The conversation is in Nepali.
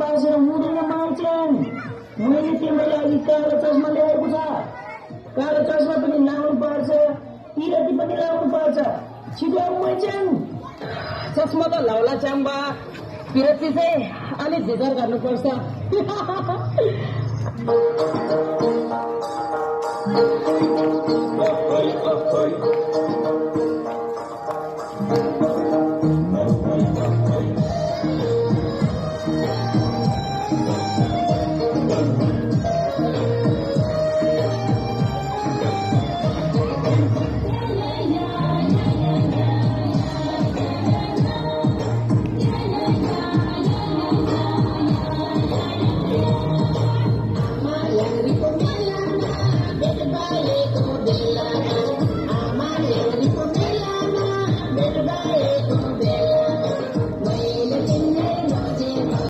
पार्छ र हुँदैन मान्छन्। मैले तिमीलाई अघि कालो चस्मा ल्याएको छ। कालो चस्मा पनि लाउनु पर्छ, पिरती पनि लाउनु पर्छ। छिटो आऊ मान्छन्। चस्मा त लाउला च्याम्बा, पिरती चाहिँ अलिक झिझर गर्नुपर्छ। ओइ